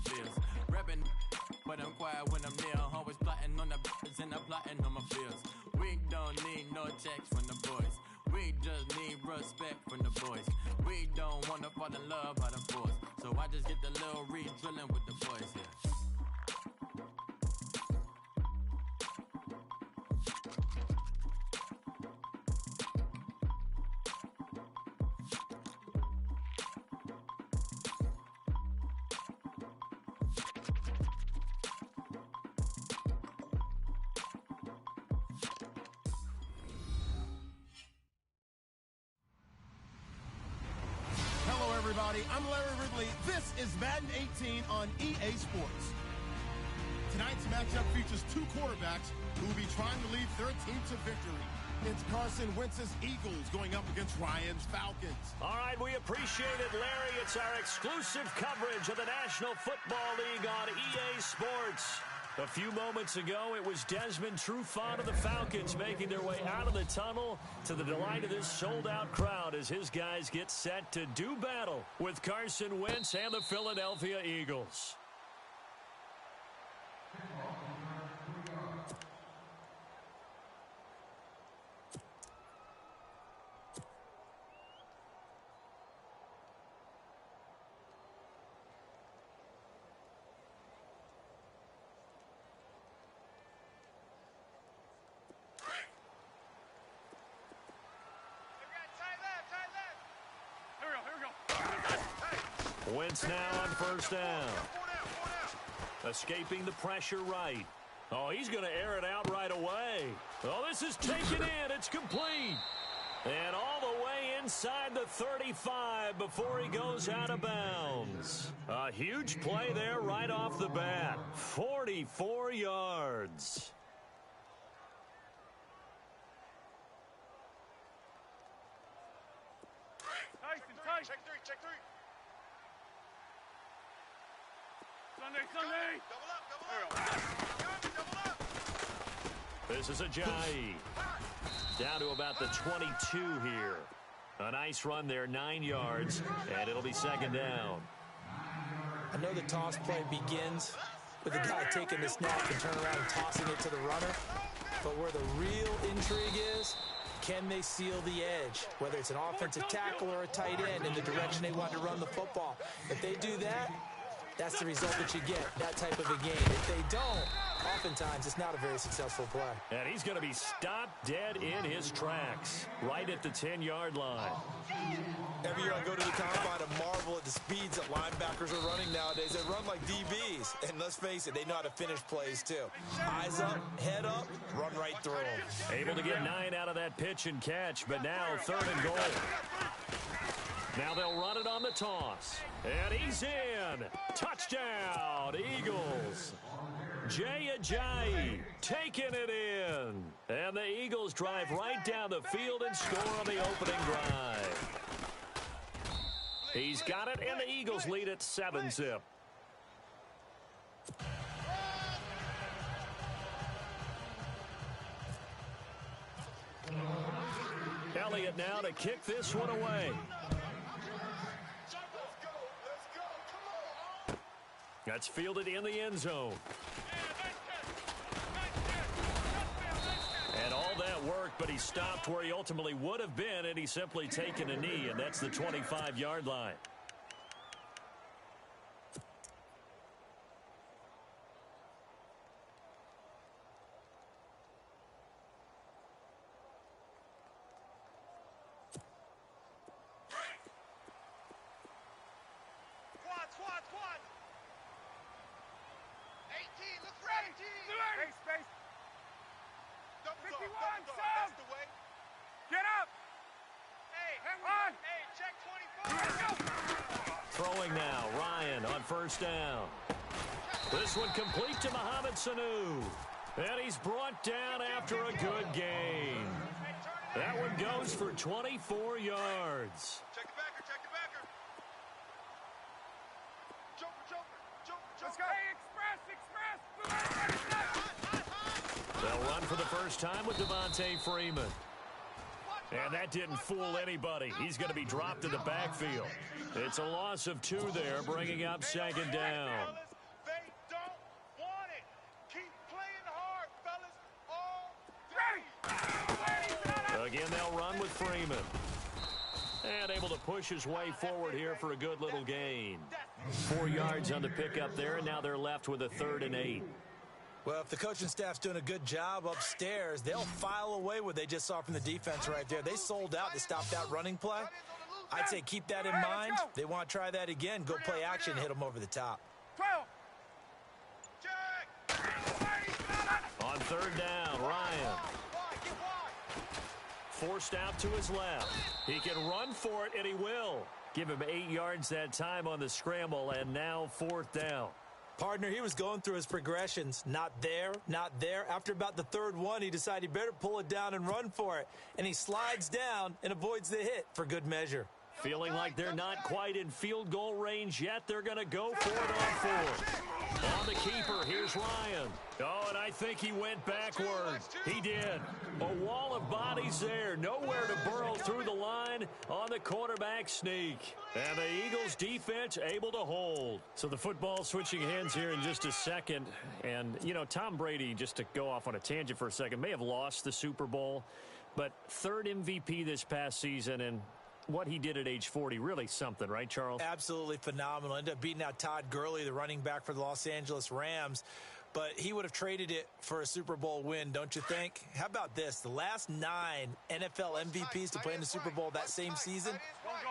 feels. Reppin', but I'm quiet when I'm near. Always plotting on the b****s and I'm plotting on my feels. We don't need no checks from the boys. We just need respect from the boys. We don't wanna fall in love by the force. So I just get the little re-drilling with the boys, yeah. Everybody, I'm Larry Ridley. This is Madden 18 on EA Sports. Tonight's matchup features two quarterbacks who will be trying to lead their team to victory. It's Carson Wentz's Eagles going up against Ryan's Falcons. All right, we appreciate it, Larry. It's our exclusive coverage of the National Football League on EA Sports. A few moments ago, it was Desmond Trufant of the Falcons making their way out of the tunnel to the delight of this sold-out crowd as his guys get set to do battle with Carson Wentz and the Philadelphia Eagles. Wentz now on first down. Escaping the pressure right. Oh, he's going to air it out right away. Oh, this is taken in. It's complete. And all the way inside the 35 before he goes out of bounds. A huge play there right off the bat. 44 yards. Check three. Sunday. Double up. This is Ajayi. Down to about the 22 here. A nice run there, 9 yards, and it'll be second down. I know the toss play begins with the guy taking the snap and turn around and tossing it to the runner. But where the real intrigue is, can they seal the edge? Whether it's an offensive tackle or a tight end in the direction they want to run the football. If they do that, that's the result that you get, that type of a game. If they don't, oftentimes it's not a very successful play. And he's going to be stopped dead in his tracks, right at the 10-yard line. Every year I go to the combine and marvel at the speeds that linebackers are running nowadays. They run like DBs. And let's face it, they know how to finish plays too. Eyes up, head up, run right through them. Able to get 9 out of that pitch and catch, but now third and goal. Now they'll run it on the toss. And he's in. Touchdown, Eagles. Jay Ajayi taking it in. And the Eagles drive right down the field and score on the opening drive. He's got it, and the Eagles lead at 7-zip. Elliott now to kick this one away. That's fielded in the end zone. And all that work, but he stopped where he ultimately would have been, and he's simply taken a knee, and that's the 25-yard line. Throwing now, Ryan on first down. This one complete to Mohamed Sanu. And he's brought down after a good gain. That one goes for 24 yards. Check the backer. Joker. Let's go. Hey, express. They'll run for the first time with Devontae Freeman. And that didn't fool anybody. He's going to be dropped in the backfield. It's a loss of 2 there, bringing up second down. Again, they'll run with Freeman. And able to push his way forward here for a good little gain. 4 yards on the pickup there, and now they're left with a 3rd and 8. Well, if the coaching staff's doing a good job upstairs, they'll file away what they just saw from the defense right there. They sold out to stop that running play. I'd say keep that in mind. They want to try that again. Go play action, hit them over the top. 12. On 3rd down, Ryan. Forced out to his left. He can run for it, and he will. Give him 8 yards that time on the scramble, and now 4th down. Partner, he was going through his progressions. Not there, not there. After about the 3rd one, he decided he better pull it down and run for it. And he slides down and avoids the hit for good measure. Feeling like they're not quite in field goal range yet. They're going to go for it on 4th. On the keeper, here's Ryan. Oh, and I think he went backward. He did. A wall of bodies there. Nowhere to burrow through the line on the quarterback sneak. And the Eagles defense able to hold. So the football switching hands here in just a second. And, you know, Tom Brady, just to go off on a tangent for a second, may have lost the Super Bowl. But 3rd MVP this past season, and what he did at age 40, really something, right, Charles? Absolutely phenomenal. Ended up beating out Todd Gurley, the running back for the Los Angeles Rams. But he would have traded it for a Super Bowl win, don't you think? How about this? The last 9 NFL MVPs to play in the Super Bowl that same season,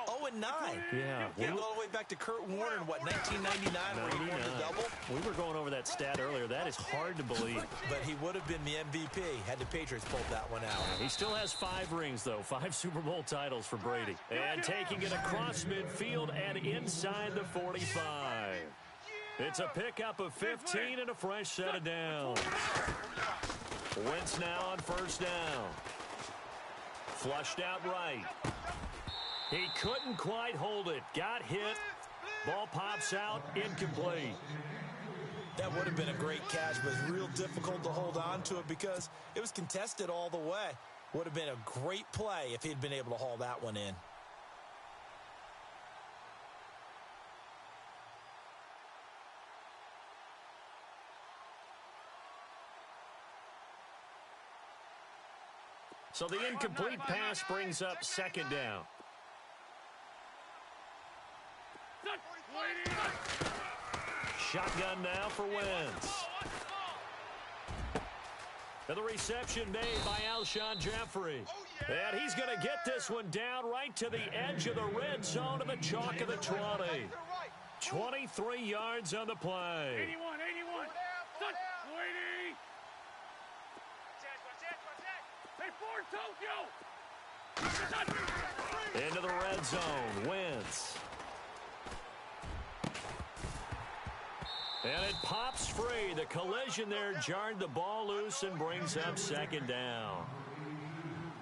0-9. Yeah. We go all the way back to Kurt Warner in, what, 1999, where he won the double? We were going over that stat earlier. That is hard to believe. But he would have been the MVP had the Patriots pulled that one out. He still has 5 rings, though. 5 Super Bowl titles for Brady. And taking it across midfield and inside the 45. It's a pickup of 15 and a fresh set of downs. Wentz now on 1st down. Flushed out right. He couldn't quite hold it. Got hit. Ball pops out. Incomplete. That would have been a great catch, but it's real difficult to hold on to it because it was contested all the way. Would have been a great play if he'd been able to haul that one in. So the incomplete pass brings up 2nd down. Shotgun now for Wentz. And the reception made by Alshon Jeffrey. And he's going to get this one down right to the edge of the red zone of the chalk of the 20. 23 yards on the play. 81. Into the red zone, Wentz. And it pops free. The collision there jarred the ball loose and brings up 2nd down.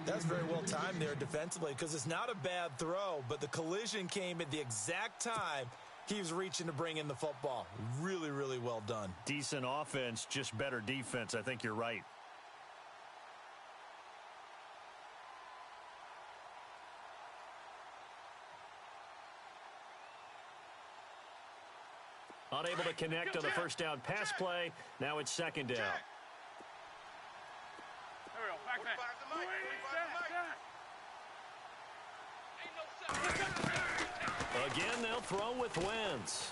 That's very well timed there defensively because it's not a bad throw, but the collision came at the exact time he was reaching to bring in the football. Really, really well done. Decent offense, just better defense. I think you're right. Unable to connect on the 1st down pass play. Now it's 2nd down. There we go. Back. Again, they'll throw with Wentz.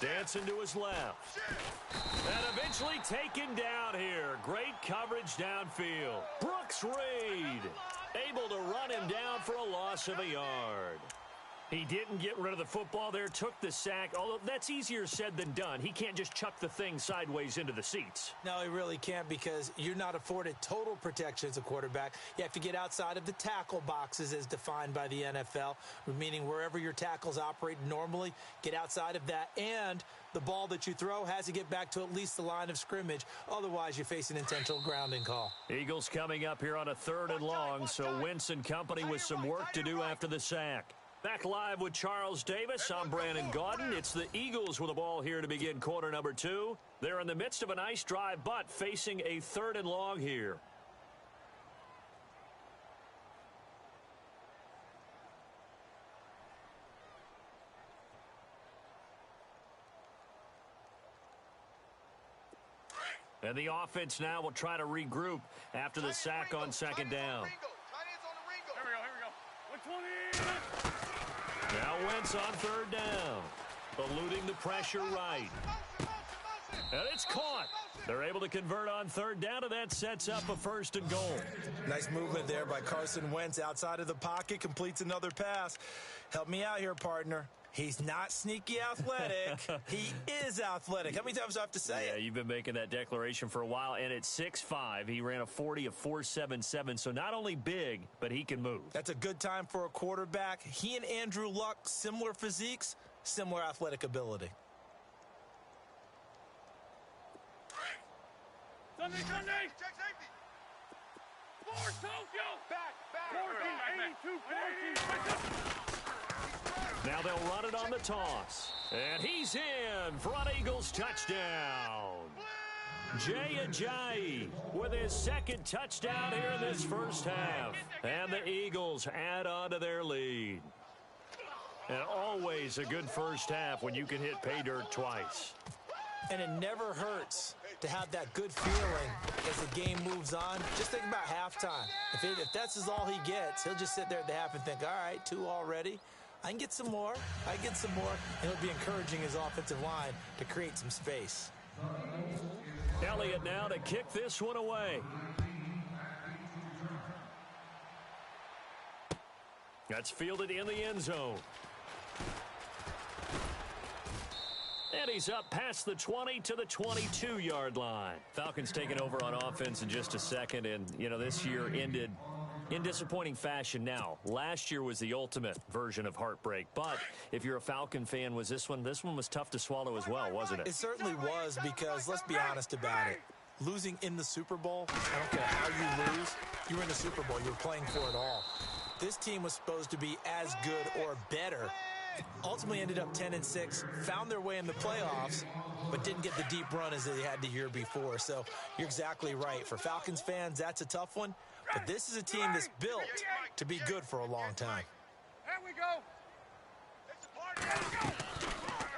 Dancing to his left. And eventually taken down here. Great coverage downfield. Brooks Reed able to run him down for a loss of a yard. He didn't get rid of the football there, took the sack, although that's easier said than done. He can't just chuck the thing sideways into the seats. No, he really can't because you're not afforded total protection as a quarterback. You have to get outside of the tackle boxes as defined by the NFL, meaning wherever your tackles operate normally, get outside of that. And the ball that you throw has to get back to at least the line of scrimmage. Otherwise, you face an intentional grounding call. Eagles coming up here on a 3rd and long, so Wentz and company with some work to do after the sack. Back live with Charles Davis. I'm Brandon Gaudin. It's the Eagles with the ball here to begin quarter number 2. They're in the midst of a nice drive, but facing a 3rd and long here. And the offense now will try to regroup after the sack on second down. Here we go. 120. Now Wentz on third down. Eluding the pressure right. And it's caught. They're able to convert on third down, and that sets up a 1st and goal. Nice movement there by Carson Wentz outside of the pocket. Completes another pass. Help me out here, partner. He's not sneaky athletic. He is athletic. How many times do I have to say it? Yeah, you've been making that declaration for a while. And at 6'5", he ran a 40 of 4.77. So not only big, but he can move. That's a good time for a quarterback. He and Andrew Luck, similar physiques, similar athletic ability. Sunday. Check safety. Force Tokyo. Back. 14, 82, 14. Now they'll run it on the toss. And he's in. Front Eagles touchdown. Jay Ajayi with his 2nd touchdown here in this first half. And the Eagles add on to their lead. And always a good first half when you can hit pay dirt twice. And it never hurts to have that good feeling as the game moves on. Just think about halftime. If that's all he gets, he'll just sit there at the half and think, all right, 2 already. I can get some more. And he'll be encouraging his offensive line to create some space. Elliott now to kick this one away. That's fielded in the end zone. And he's up past the 20 to the 22-yard line. Falcons taking over on offense in just a second. And, this year ended in disappointing fashion. Now, last year was the ultimate version of heartbreak. But if you're a Falcon fan, this one was tough to swallow as well, wasn't it? It certainly was, because let's be honest about it. Losing in the Super Bowl, I don't care how you lose, you were in the Super Bowl. You were playing for it all. This team was supposed to be as good or better. Ultimately ended up 10-6, found their way in the playoffs, but didn't get the deep run as they had the year before. So you're exactly right. For Falcons fans, that's a tough one. But this is a team that's built to be good for a long time. Here we go.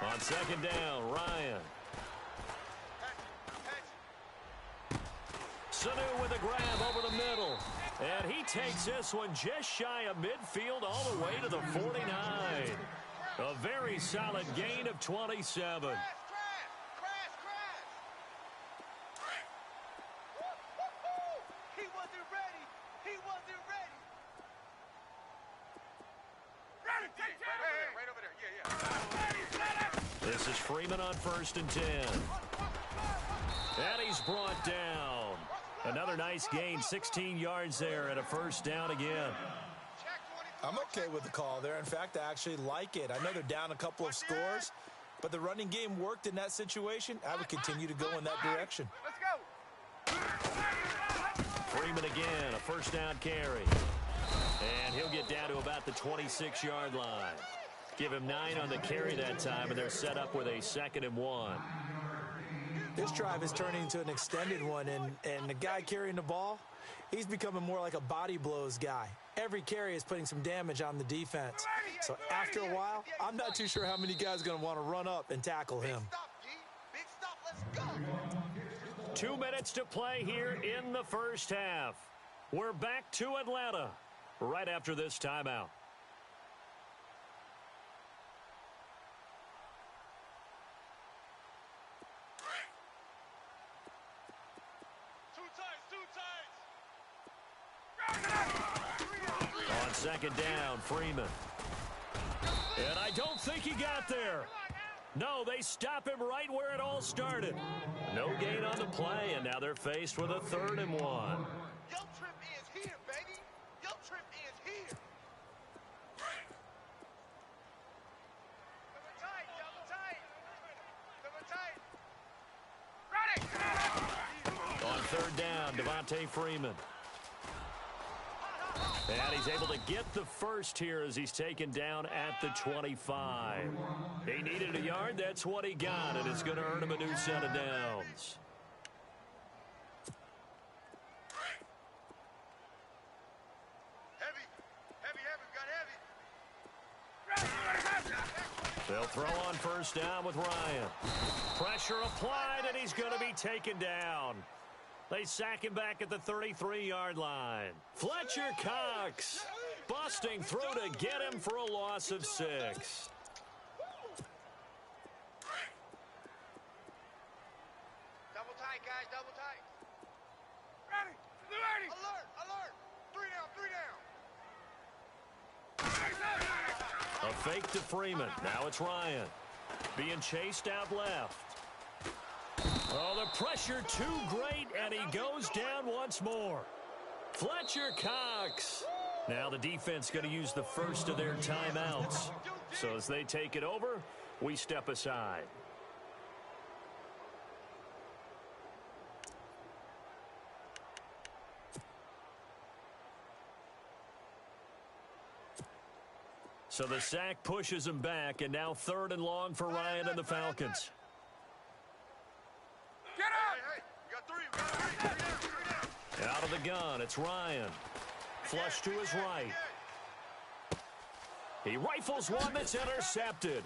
On second down, Ryan. Sanu with a grab over the middle. And he takes this one just shy of midfield all the way to the 49. A very solid gain of 27. He wasn't ready. Right over there. Yeah. This is Freeman on 1st and 10. And he's brought down. Another nice gain, 16 yards there, and a 1st down again. I'm okay with the call there. In fact, I actually like it. I know they're down a couple of scores, but the running game worked in that situation. I would continue to go in that direction. Let's go. Freeman again, a 1st down carry. And he'll get down to about the 26-yard line. Give him 9 on the carry that time, and they're set up with a 2nd and 1. This drive is turning into an extended one, and the guy carrying the ball, he's becoming more like a body blows guy. Every carry is putting some damage on the defense. So after a while, I'm not too sure how many guys are going to want to run up and tackle him. Big stop, let's go. 2 minutes to play here in the first half. We're back to Atlanta right after this timeout. On second down, Freeman. And I don't think he got there. No, they stop him right where it all started. No gain on the play, and now they're faced with a 3rd and 1. Your trip is here, baby. Your trip is here. Double tight. On 3rd down, Devontae Freeman. And he's able to get the 1st here as he's taken down at the 25. He needed a yard. That's what he got, and it's going to earn him a new set of downs. Heavy. We got heavy. They'll throw on first down with Ryan. Pressure applied, and he's going to be taken down. They sack him back at the 33-yard line. Fletcher Cox busting through to get him for a loss of 6. Double tight, guys, double tight. Ready, ready. Alert, alert. 3 down, 3 down. A fake to Freeman. Now it's Ryan. Being chased out left. Oh, the pressure too great, and he goes down once more. Fletcher Cox. Now the defense going to use the first of their timeouts. So as they take it over, we step aside. So the sack pushes him back, and now 3rd and long for Ryan and the Falcons. Get out! Hey, you got 3 down. Out of the gun, it's Ryan. Flush to his right. He rifles one that's intercepted.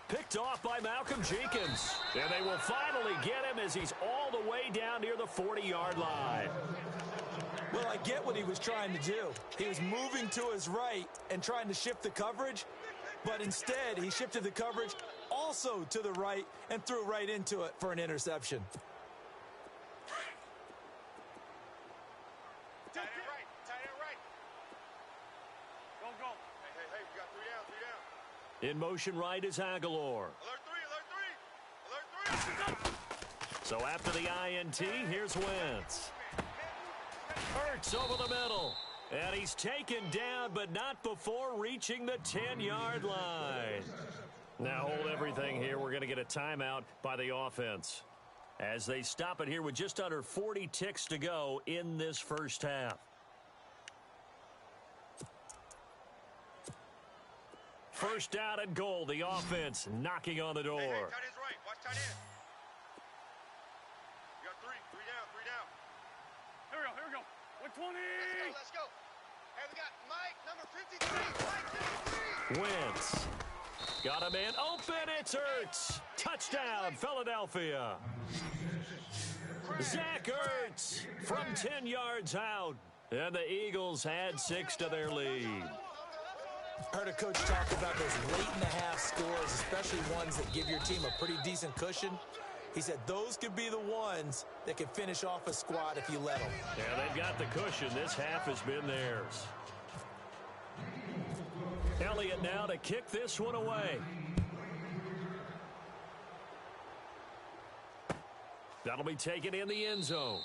Picked off by Malcolm Jenkins. And they will finally get him as he's all the way down near the 40-yard line. Well, I get what he was trying to do. He was moving to his right and trying to shift the coverage, but instead he shifted the coverage also to the right and threw right into it for an interception. Tight end right, tight end right. Go, go. Hey, you got 3 down, 3 down. In motion right is Aguilar. Alert 3, alert 3, alert 3. So after the INT, here's Wentz. Hurts over the middle. And he's taken down, but not before reaching the 10-yard line. Now hold everything here. We're going to get a timeout by the offense as they stop it here with just under 40 ticks to go in this first half. First down and goal. The offense knocking on the door. Hey, tight end's right. Watch tight end. You got 3 down, 3 down. Here we go. 120. Let's go. Hey, we got Mike, number 53. Mike, 53. Wentz. Got a man open. It's Ertz. Touchdown, Philadelphia. Zach Ertz from 10 yards out. And the Eagles add 6 to their lead. Heard a coach talk about those late-in-the-half scores, especially ones that give your team a pretty decent cushion. He said those could be the ones that can finish off a squad if you let them. Yeah, they've got the cushion. This half has been theirs. Elliott now to kick this one away. That'll be taken in the end zone.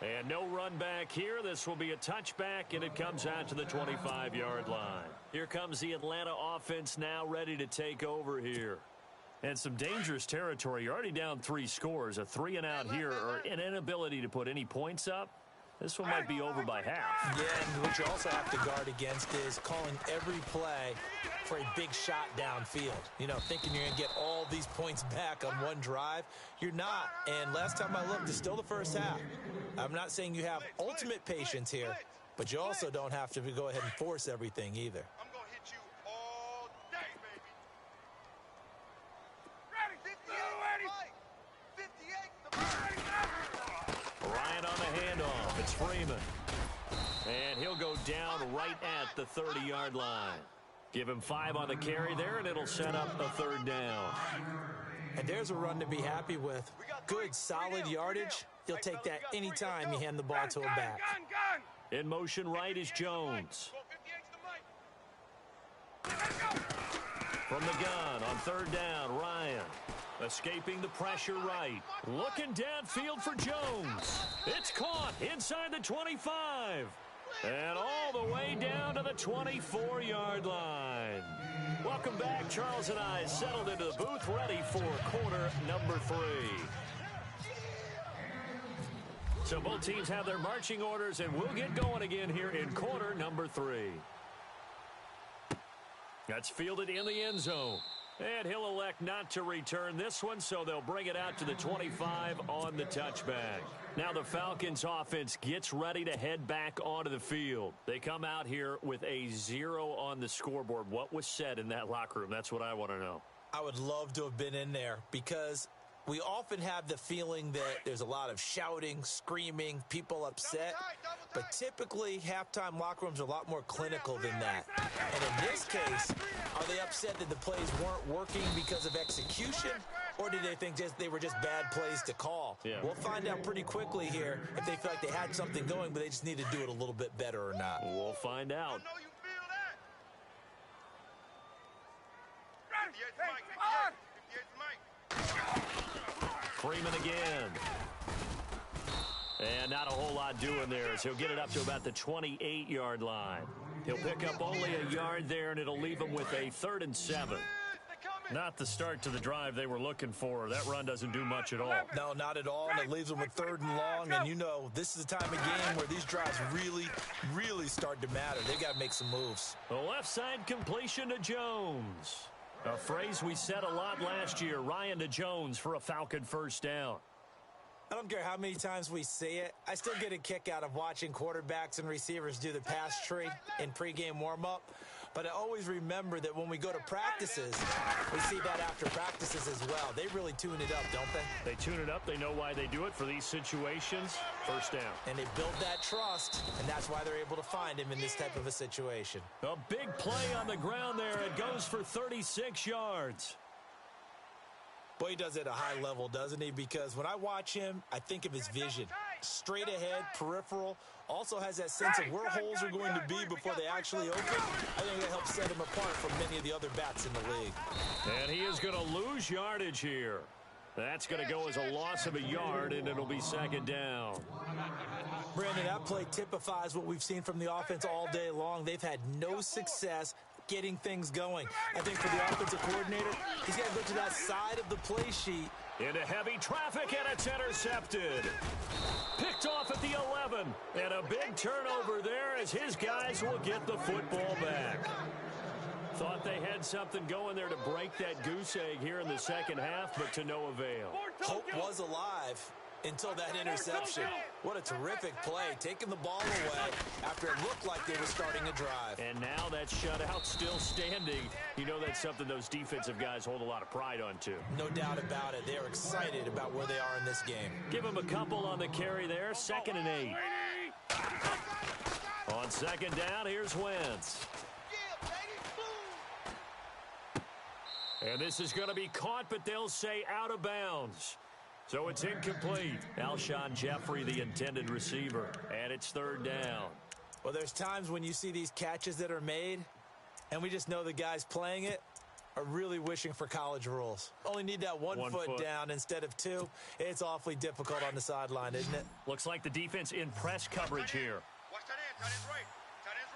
And no run back here. This will be a touchback, and it comes out to the 25-yard line. Here comes the Atlanta offense now ready to take over here. And some dangerous territory. You're already down 3 scores. A 3-and-out here, or an inability to put any points up. This one might be over by half. Yeah, and what you also have to guard against is calling every play for a big shot downfield. You know, thinking you're going to get all these points back on one drive. You're not. And last time I looked, it's still the first half. I'm not saying you have ultimate patience here, but you also don't have to go ahead and force everything either. I'm going to hit you all day, baby. Ready? 58. Ryan on the handoff. It's Freeman. And he'll go down right at the 30-yard line. Give him 5 on the carry there, and it'll set up a 3rd down. And there's a run to be happy with. Good, solid yardage. You'll take that anytime you hand the ball to a back. In motion right is Jones. From the gun on 3rd down, Ryan. Escaping the pressure right. Looking downfield for Jones. It's caught inside the 25. And all the way down to the 24-yard line. Welcome back. Charles and I settled into the booth, ready for quarter number 3. So both teams have their marching orders, and we'll get going again here in quarter number 3. That's fielded in the end zone. And he'll elect not to return this one, so they'll bring it out to the 25 on the touchback. Now the Falcons offense gets ready to head back onto the field. They come out here with a 0 on the scoreboard. What was said in that locker room? That's what I want to know. I would love to have been in there because we often have the feeling that there's a lot of shouting, screaming, people upset. But typically, halftime locker rooms are a lot more clinical than that. And in this case, are they upset that the plays weren't working because of execution? Or did they think they were just bad plays to call? Yeah. We'll find out pretty quickly here if they feel like they had something going, but they just need to do it a little bit better or not. We'll find out. Freeman again. And not a whole lot doing there as he'll get it up to about the 28-yard line. He'll pick up only a yard there, and it'll leave him with a 3rd and 7. Not the start to the drive they were looking for. That run doesn't do much at all. No, not at all, and it leaves them with 3rd and long. And, you know, this is the time of game where these drives really, really start to matter. They've got to make some moves. The left side completion to Jones. A phrase we said a lot last year, Ryan to Jones for a Falcon first down. I don't care how many times we see it. I still get a kick out of watching quarterbacks and receivers do the pass tree in pregame warm-up. But I always remember that when we go to practices, we see that after practices as well. They really tune it up, don't they? They tune it up. They know why they do it for these situations. First down. And they build that trust, and that's why they're able to find him in this type of a situation. A big play on the ground there. It goes for 36 yards. Boy, he does it at a high level, doesn't he? Because when I watch him, I think of his vision. Straight ahead, peripheral, also has that sense of where holes are going to be before they actually open. I think that helps set him apart from many of the other backs in the league. And he is going to lose yardage here. That's going to go as a loss of a yard, and it'll be 2nd down. Brandon, that play typifies what we've seen from the offense all day long. They've had no success getting things going. I think for the offensive coordinator, he's got to go to that side of the play sheet. Into heavy traffic, and it's intercepted. Picked off at the 11. And a big turnover there as his guys will get the football back. Thought they had something going there to break that goose egg here in the second half, but to no avail. Hope was alive until that interception. What a terrific play, taking the ball away after it looked like they were starting a drive. And now that shutout still standing. You know that's something those defensive guys hold a lot of pride on, too. No doubt about it. They're excited about where they are in this game. Give them a couple on the carry there, 2nd and 8. On 2nd down, here's Wentz. And this is going to be caught, but they'll say out of bounds. So it's incomplete. Alshon Jeffrey, the intended receiver, and it's 3rd down. Well, there's times when you see these catches that are made, and we just know the guys playing it are really wishing for college rules. Only need that one foot down instead of 2. It's awfully difficult on the sideline, isn't it? Looks like the defense in press coverage here. Watch that end. Tight end's right. Tight end's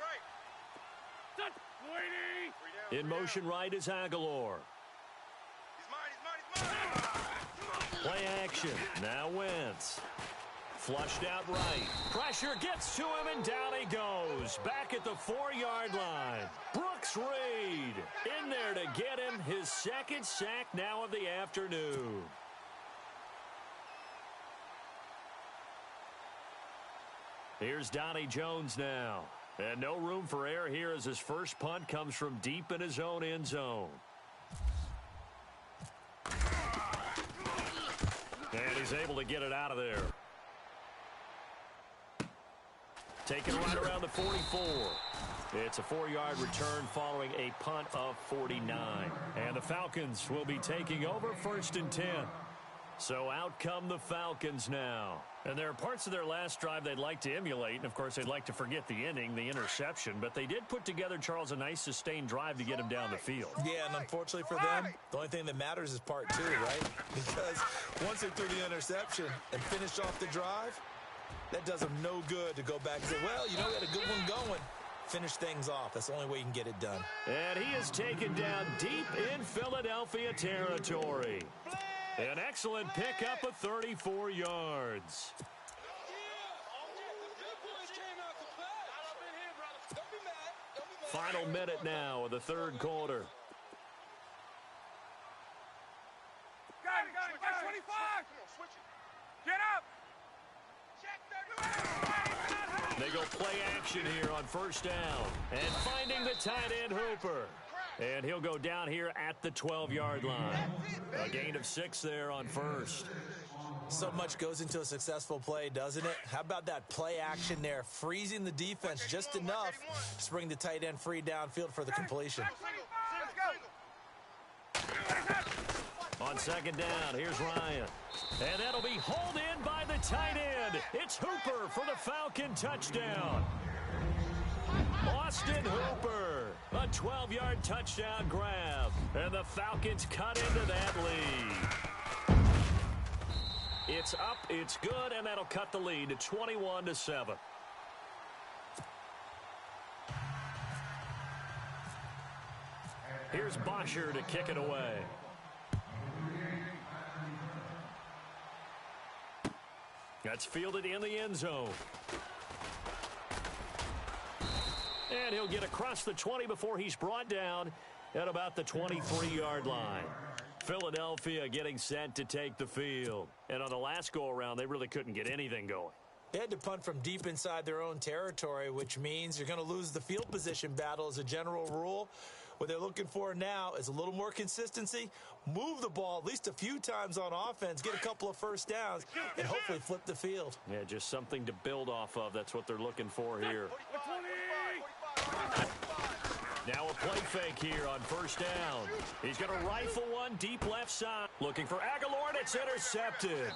right. In motion right is Aguilar. He's mine. Play action. Now Wentz. Flushed out right. Pressure gets to him, and down he goes. Back at the 4-yard line. Brooks Reed in there to get him his 2nd sack now of the afternoon. Here's Donnie Jones now. And no room for error here as his first punt comes from deep in his own end zone. And he's able to get it out of there. Taken right around the 44. It's a 4-yard return following a punt of 49. And the Falcons will be taking over 1st and 10. So out come the Falcons now. And there are parts of their last drive they'd like to emulate. And, of course, they'd like to forget the inning, the interception. But they did put together, Charles, a nice sustained drive to get him down the field. Yeah, and unfortunately for them, the only thing that matters is part 2, right? Because once they threw the interception and finished off the drive, that does them no good to go back and say, well, you know, we had a good one going. Finish things off. That's the only way you can get it done. And he is taken down deep in Philadelphia territory. An excellent pickup of 34 yards. Final minute now of the 3rd quarter. Got it. 25. Get up. They go play action here on 1st down. And finding the tight end Hooper. And he'll go down here at the 12-yard line. A gain of 6 there on first. So much goes into a successful play, doesn't it? How about that play action there, freezing the defense just enough to bring the tight end free downfield for the completion. On second down, here's Ryan. And that'll be hauled in by the tight end. It's Hooper for the Falcon touchdown. Austin Hooper, a 12-yard touchdown grab. And the Falcons cut into that lead. It's up, it's good, and that'll cut the lead to 21-7. Here's Bosher to kick it away. That's fielded in the end zone. And he'll get across the 20 before he's brought down at about the 23-yard line. Philadelphia getting set to take the field. And on the last go-around, they really couldn't get anything going. They had to punt from deep inside their own territory, which means you're going to lose the field position battle as a general rule. What they're looking for now is a little more consistency, move the ball at least a few times on offense, get a couple of first downs, and hopefully flip the field. Yeah, just something to build off of. That's what they're looking for here. Now a play fake here on first down. He's going to rifle one deep left side. Looking for Aguilar, and it's intercepted.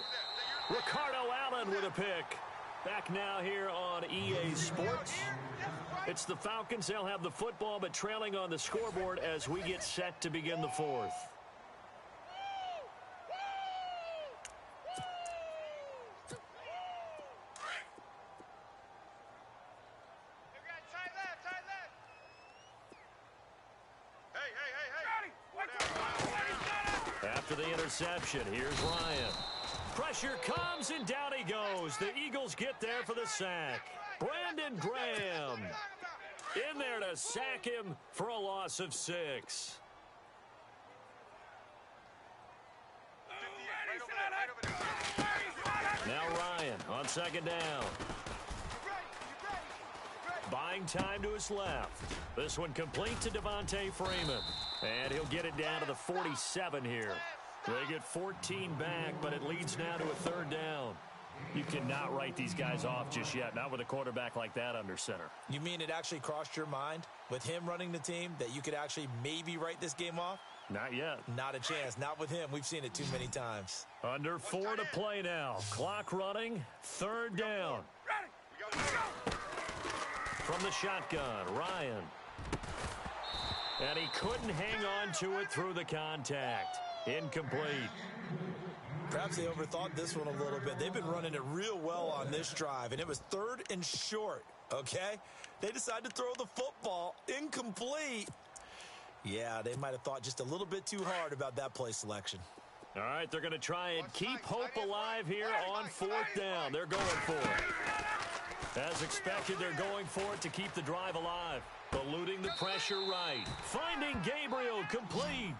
Ricardo Allen with a pick. Back now here on EA Sports. It's the Falcons. They'll have the football, but trailing on the scoreboard as we get set to begin the fourth. After the interception, here's Ryan. Pressure comes, and down he goes. The Eagles get there for the sack. Brandon Graham in there to sack him for a loss of 6. Now Ryan on second down. Buying time to his left. This one complete to Devontae Freeman. And he'll get it down to the 47 here. They get 14 back, but it leads now to a third down. You cannot write these guys off just yet, not with a quarterback like that under center. You mean it actually crossed your mind with him running the team that you could actually maybe write this game off? Not yet. Not a chance. Not with him. We've seen it too many times. Under 4 to play now. Clock running. Third down. From the shotgun, Ryan. And he couldn't hang on to it through the contact. Incomplete. Perhaps they overthought this one a little bit. They've been running it real well on this drive, and it was 3rd and short, okay? They decided to throw the football incomplete. Yeah, they might have thought just a little bit too hard about that play selection. All right, they're going to try and keep hope alive here on 4th down. They're going for it. As expected, they're going for it to keep the drive alive. Eluding the pressure right. Finding Gabriel complete.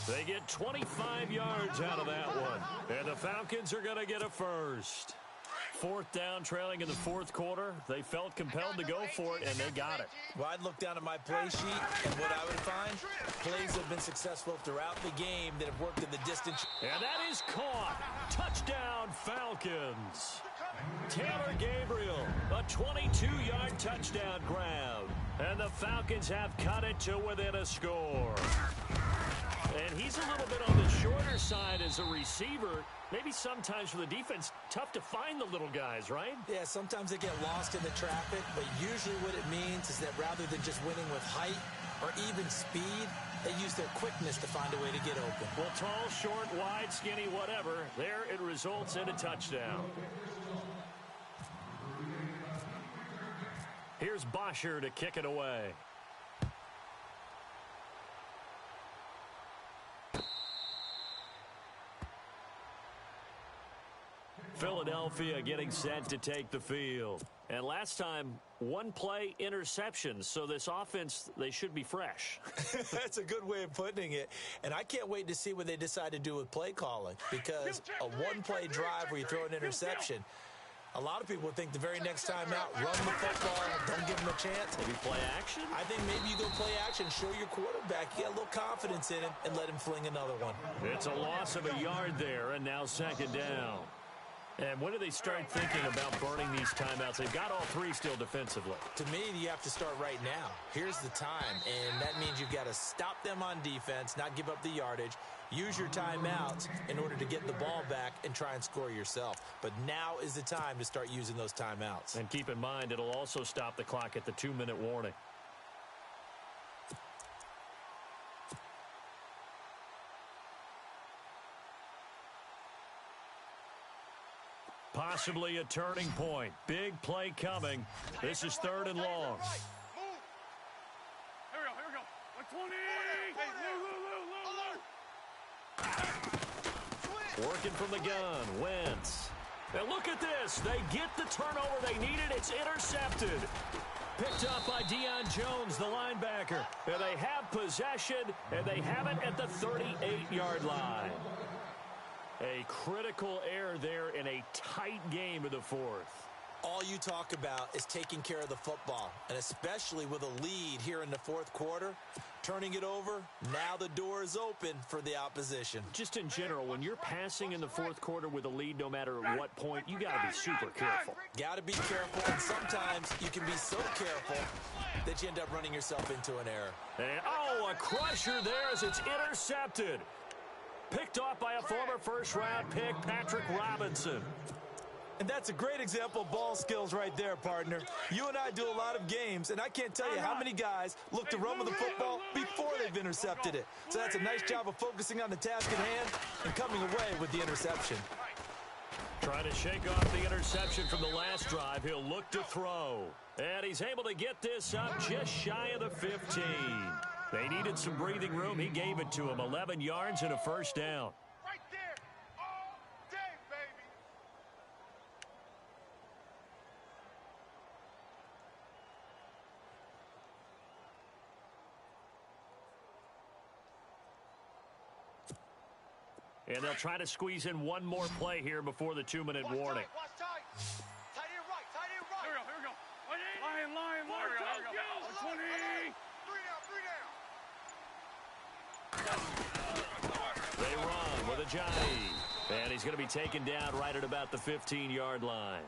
They get 25 yards out of that one. And the Falcons are going to get a first. 4th down, trailing in the 4th quarter. They felt compelled to go for it, and they got it. Well, I'd look down at my play sheet, and what I would find, plays have been successful throughout the game that have worked in the distance. And that is caught. Touchdown, Falcons. Taylor Gabriel, a 22-yard touchdown grab. And the Falcons have cut it to within a score. And he's a little bit on the shorter side as a receiver. Maybe sometimes for the defense, tough to find the little guys, right? Yeah, sometimes they get lost in the traffic, but usually what it means is that rather than just winning with height or even speed, they use their quickness to find a way to get open. Well, tall, short, wide, skinny, whatever, there it results in a touchdown. Here's Bosher to kick it away. Philadelphia getting set to take the field. And last time, 1 play interception. So this offense, they should be fresh. That's a good way of putting it. And I can't wait to see what they decide to do with play calling. Because a 1-play drive where you throw an interception, A lot of people think the very next time out, run the football, don't give him a chance. Maybe play action? I think maybe you go play action, show your quarterback, you got a little confidence in him, and let him fling another one. It's a loss of a yard there, and now second down. And when do they start thinking about burning these timeouts? They've got all three still defensively. To me, you have to start right now. Here's the time, and that means you've got to stop them on defense, not give up the yardage, use your timeouts in order to get the ball back and try and score yourself. But now is the time to start using those timeouts. And keep in mind, it'll also stop the clock at the 2-minute warning. Possibly a turning point. Big play coming. This is 3rd and long. Here we go. 120. Working from the gun. Wentz. And look at this. They get the turnover they needed. It's intercepted. Picked up by Deion Jones, the linebacker. And they have possession, and they have it at the 38-yard line. A critical error there in a tight game of the 4th. All you talk about is taking care of the football, and especially with a lead here in the 4th quarter, turning it over, now the door is open for the opposition. Just in general, when you're passing in the 4th quarter with a lead, no matter what point, you got to be super careful. Got to be careful, and sometimes you can be so careful that you end up running yourself into an error. And, a crusher there as it's intercepted. Picked off by a former first-round pick, Patrick Robinson. And that's a great example of ball skills right there, partner. You and I do a lot of games, and I can't tell you how many guys look to run with the football before they've intercepted it. So that's a nice job of focusing on the task at hand and coming away with the interception. Trying to shake off the interception from the last drive. He'll look to throw. And he's able to get this up just shy of the 15. They needed some breathing room. He gave it to him. 11 yards and a first down. Right there. All day, baby. And they'll try to squeeze in one more play here before the 2-minute warning. Watch tight. Tight end right. Here we go. Line. Go. 120. They run with a Johnny. And he's going to be taken down right at about the 15-yard line.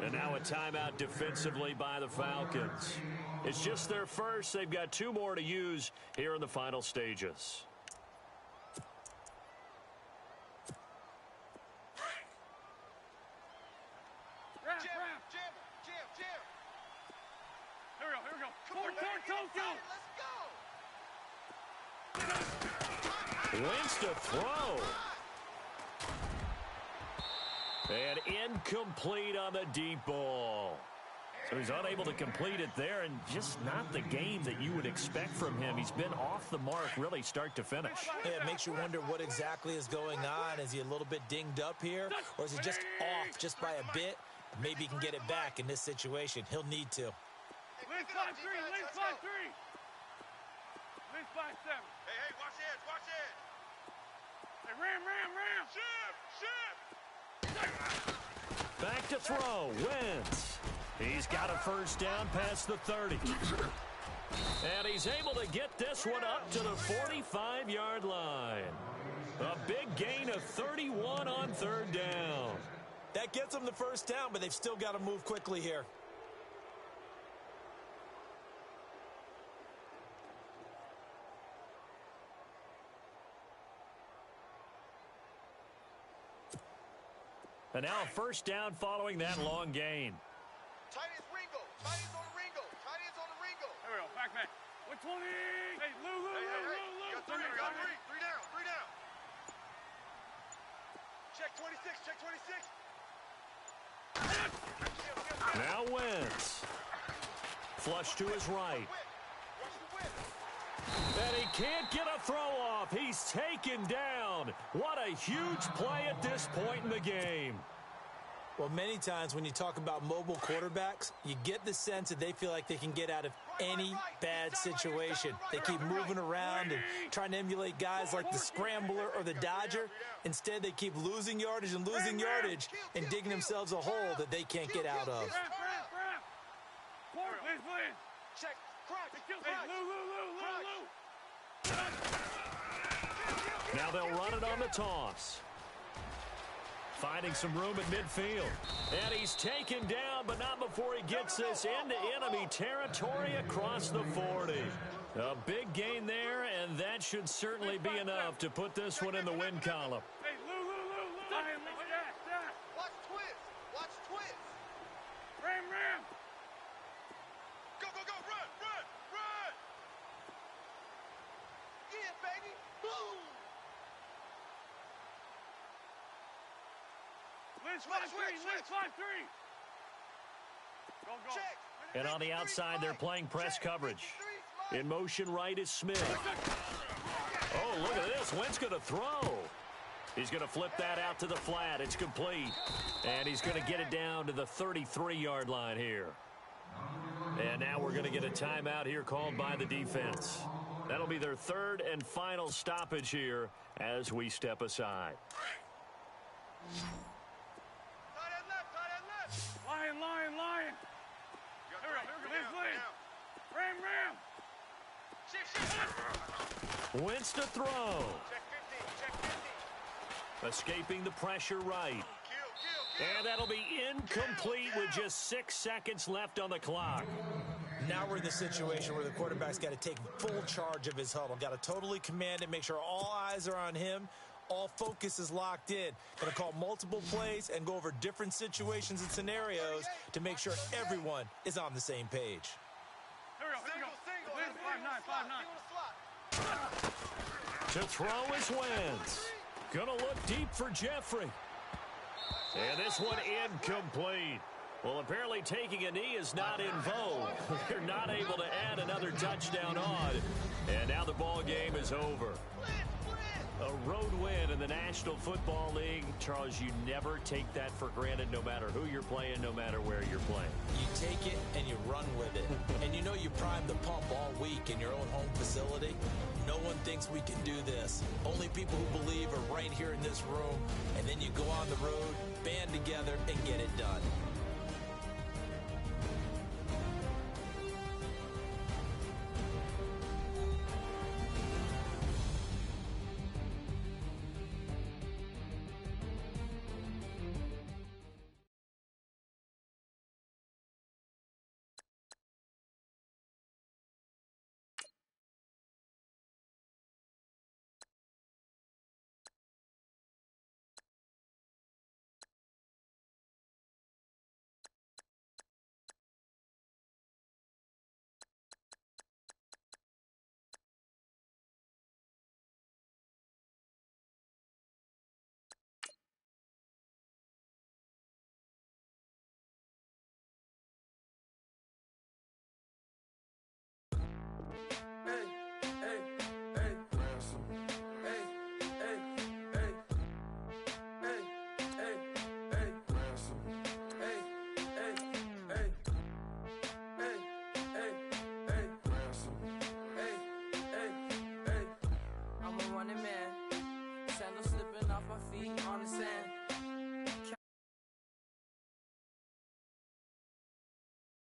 And now a timeout defensively by the Falcons. It's just their first. They've got 2 more to use here in the final stages. Jam. Here we go. Go. Wins to throw. And incomplete on the deep ball. So he's unable to complete it there, and just not the game that you would expect from him. He's been off the mark really start to finish. Yeah, it makes you wonder what exactly is going on. Is he a little bit dinged up here, or is he just off just by a bit? Maybe he can get it back in this situation. He'll need to. Lane 5-3. Lane 5-7. Hey, watch it. Hey, ram. Ship. Back to throw. Wentz. He's got a first down past the 30. And he's able to get this one up to the 45-yard line. A big gain of 31 on 3rd down. That gets them the first down, but they've still got to move quickly here. And now a first down following that long gain. Tight end's Ringo. Tight end's on the Ringo. Here we go. Back man. 120. Hey, Lou. You got 3 down. Check 26. Now Wentz. Flush to his right. And he can't get a throw off. He's taken down. What a huge play at this point in the game. Well, many times when you talk about mobile quarterbacks, you get the sense that they feel like they can get out of any bad situation. They keep moving around and trying to emulate guys like the Scrambler or the Dodger. Instead, they keep losing yardage and digging themselves a hole that they can't get out of. Check. Now they'll run it on the toss. Finding some room at midfield. And he's taken down, but not before he gets this into enemy territory across the 40. A big gain there, and that should certainly be enough to put this one in the win column. Hey, Lou. Watch twist. Ram. Go, run. Yeah, baby. Boom. Let's 5-3. Go. Check. And on the outside, they're playing press coverage. In motion right is Smith. Oh, look at this. Wentz going to throw. He's going to flip that out to the flat. It's complete. And he's going to get it down to the 33-yard line here. And now we're going to get a timeout here called by the defense. That'll be their third and final stoppage here as we step aside. Lion. Here we go. Ram. Wentz to throw. Check 50. Escaping the pressure right. Kill. And that'll be incomplete with just 6 seconds left on the clock. Now we're in the situation where the quarterback's got to take full charge of his huddle. Got to totally command it, make sure all eyes are on him. All focus is locked in. Going to call multiple plays and go over different situations and scenarios to make sure everyone is on the same page. Here we go. 5-9. To throw is Wentz. Going to look deep for Jeffrey. And this one incomplete. Well, apparently taking a knee is not in vogue. They're not able to add another touchdown on. And now the ball game is over. A road win in the National Football League. Charles, you never take that for granted, no matter who you're playing, no matter where you're playing. You take it and you run with it. And you know you primed the pump all week in your own home facility. No one thinks we can do this. Only people who believe are right here in this room. And then you go on the road, band together, and get it done. I'm a running man, sandals slipping off my feet.